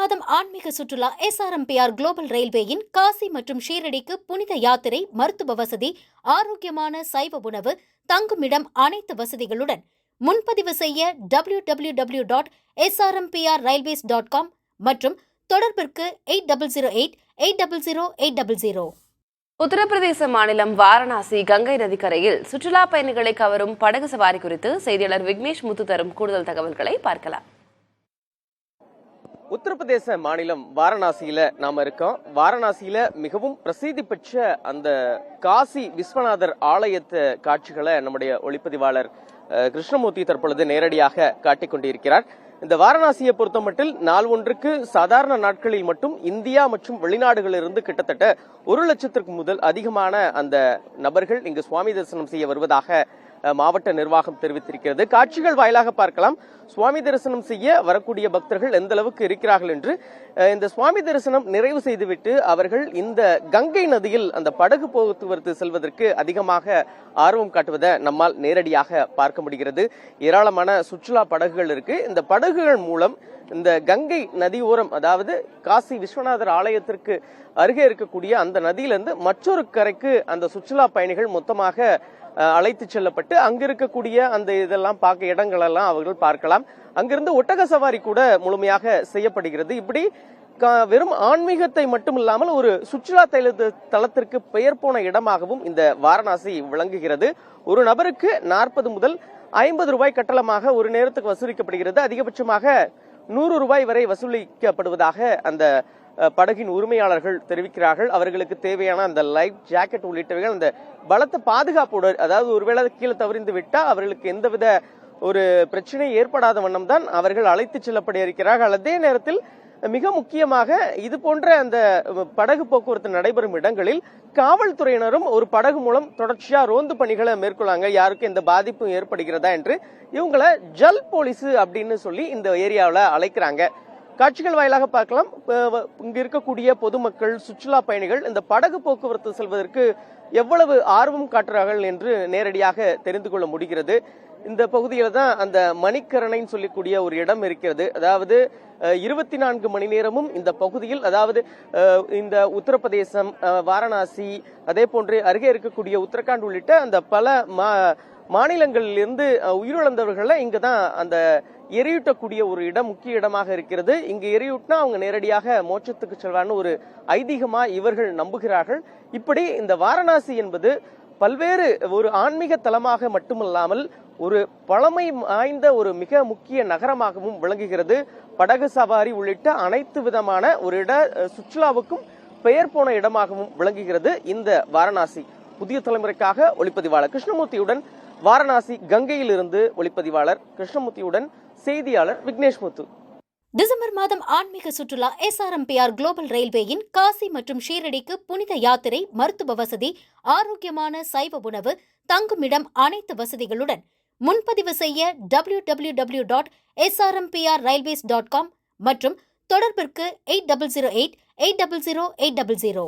மாதம் ஆன்மீக சுற்றுலா எஸ்ஆர்எம்பிஆர் குளோபல் ரயில்வேயின் காசி மற்றும் ஷீரடிக்கு புனித யாத்திரை, மருத்துவ வசதி, ஆரோக்கியமான சைவ உணவு, தங்குமிடம் அனைத்து வசதிகளுடன் முன்பதிவு செய்ய www.srmprrailways.com மற்றும் தொடர்பிற்கு 8008800800. உத்தரப்பிரதேச மாநிலம் வாரணாசி கங்கை நதிக்கரையில் சுற்றுலா பயணிகளை கவரும் படகு சவாரி குறித்து செய்தியாளர் விக்னேஷ் முத்து தரும் கூடுதல் தகவல்களை பார்க்கலாம். உத்தரப்பிரதேச மாநிலம் வாரணாசியில நாம இருக்கோம். வாரணாசியில மிகவும் பிரசித்தி பெற்ற அந்த காசி விஸ்வநாதர் ஆலயத்து காட்சிகளை நம்முடைய ஒளிப்பதிவாளர் கிருஷ்ணமூர்த்தி தற்பொழுது நேரடியாக காட்டிக் கொண்டிருக்கிறார். இந்த வாரணாசியை பொறுத்தமட்டில் நாள் ஒன்றுக்கு சாதாரண நாட்களில் மட்டும் இந்தியா மற்றும் வெளிநாடுகளிலிருந்து கிட்டத்தட்ட 1 லட்சத்திற்கு முதல் அதிகமான அந்த நபர்கள் இங்கு சுவாமி தரிசனம் செய்ய வருவதாக மாவட்ட நிர்வாகம் தெரிவித்திருக்கிறது. காட்சிகள் வாயிலாக பார்க்கலாம் சுவாமி தரிசனம் செய்ய வரக்கூடிய பக்தர்கள் எந்த அளவுக்கு இருக்கிறார்கள் என்று. இந்த சுவாமி தரிசனம் நிறைவு செய்துவிட்டு அவர்கள் இந்த கங்கை நதியில் அந்த படகு போக்குவரத்து செல்வதற்கு அதிகமாக ஆர்வம் காட்டுவதை நம்மால் நேரடியாக பார்க்க முடிகிறது. ஏராளமான சுற்றுலா படகுகள் இருக்கு. இந்த படகுகள் மூலம் இந்த கங்கை நதி ஓரம், அதாவது காசி விஸ்வநாதர் ஆலயத்திற்கு அருகே இருக்கக்கூடிய அந்த நதியிலிருந்து மற்றொரு கரைக்கு அந்த சுற்றுலா பயணிகள் மொத்தமாக அழைத்து செல்லப்பட்டு அங்கிருக்கக்கூடிய அந்த இதெல்லாம் பார்க்க இடங்கள் எல்லாம் அவர்கள் பார்க்கலாம். அங்கிருந்து ஒட்டக சவாரி கூட முழுமையாக செய்யப்படுகிறது. இப்படி வெறும் ஆன்மீகத்தை மட்டும் இல்லாமல் ஒரு சுற்றுலா தலத்திற்கு பெயர் போன இடமாகவும் இந்த வாரணாசி விளங்குகிறது. ஒரு நபருக்கு 40 முதல் 50 ரூபாய் கட்டணமாக ஒரு நேரத்துக்கு வசூலிக்கப்படுகிறது. அதிகபட்சமாக 100 ரூபாய் வரை வசூலிக்கப்படுவதாக அந்த படகின் உரிமையாளர்கள் தெரிவிக்கிறார்கள். அவர்களுக்கு தேவையான அந்த லைஃப் ஜாக்கெட் உள்ளிட்டவைகள் அந்த பலத்த பாதுகாப்போடு, அதாவது ஒருவேளை கீழே தவறிந்து விட்டால் அவர்களுக்கு எந்தவித ஒரு பிரச்சனை ஏற்படாத வண்ணம் தான் அவர்கள் அழைத்து செல்லப்பட இருக்கிறார்கள். அதே நேரத்தில் மிக முக்கியமாக இது போன்ற அந்த படகு போக்குவரத்து நடைபெறும் இடங்களில் காவல்துறையினரும் ஒரு படகு மூலம் தொடர்ச்சியா ரோந்து பணிகளை மேற்கொள்ளாங்க. யாருக்கும் எந்த பாதிப்பும் ஏற்படுகிறதா என்று இவங்களை ஜல் போலீஸ் அப்படின்னு சொல்லி இந்த ஏரியாவில் அழைக்கிறாங்க. காட்சிகள் வாயிலாக பார்க்கலாம். இங்க இருக்கக்கூடிய பொதுமக்கள், சுற்றுலா பயணிகள் இந்த படகு போக்குவரத்து செல்வதற்கு எவ்வளவு ஆர்வம் காட்டுறார்கள் என்று நேரடியாக தெரிந்து கொள்ள முடிகிறது. இந்த பகுதியில தான் அந்த மணிக்கரணைன்னு சொல்லக்கூடிய ஒரு இடம் இருக்கிறது. அதாவது 24 மணி நேரமும் இந்த பகுதியில், அதாவது இந்த உத்தரப்பிரதேசம், வாரணாசி, அதே போன்று அருகே இருக்கக்கூடிய உத்தரகாண்ட் உள்ளிட்ட அந்த பல மாநிலங்களிலிருந்து உயிரிழந்தவர்களை இங்கதான் அந்த எரியூட்டக்கூடிய ஒரு இடம் முக்கிய இடமாக இருக்கிறது. இங்கு எரியூட்டினா அவங்க நேரடியாக மோட்சத்துக்கு செல்வான்னு ஒரு ஐதீகமா இவர்கள் நம்புகிறார்கள். இப்படி இந்த வாரணாசி என்பது பல்வேறு ஒரு ஆன்மீக தலமாக மட்டுமல்லாமல் ஒரு பழமை வாய்ந்த ஒரு மிக முக்கிய நகரமாகவும் விளங்குகிறது. படகு சவாரி உள்ளிட்ட அனைத்து விதமான ஒரு சுற்றுலாவுக்கும் பெயர் போன இடமாகவும் விளங்குகிறது இந்த வாரணாசி. புதிய தலைமுறைக்காக ஒளிப்பதிவாளர் கிருஷ்ணமூர்த்தியுடன் வாரணாசி கங்கையிலிருந்து ஒளிப்பதிவாளர் கிருஷ்ணமூர்த்தியுடன் செய்தியாளர் விக்னேஷ் முத்து. டிசம்பர் மாதம் ஆன்மீக சுற்றுலா எஸ்ஆர்எம்பிஆர் குளோபல் ரயில்வேயின் காசி மற்றும் ஷீரடிக்கு புனித யாத்திரை, மருத்துவ வசதி, ஆரோக்கியமான சைவ உணவு, தங்குமிடம் அனைத்து வசதிகளுடன் முன்பதிவு செய்ய www.srmprrailways.com மற்றும் தொடர்பிற்கு 8008800800.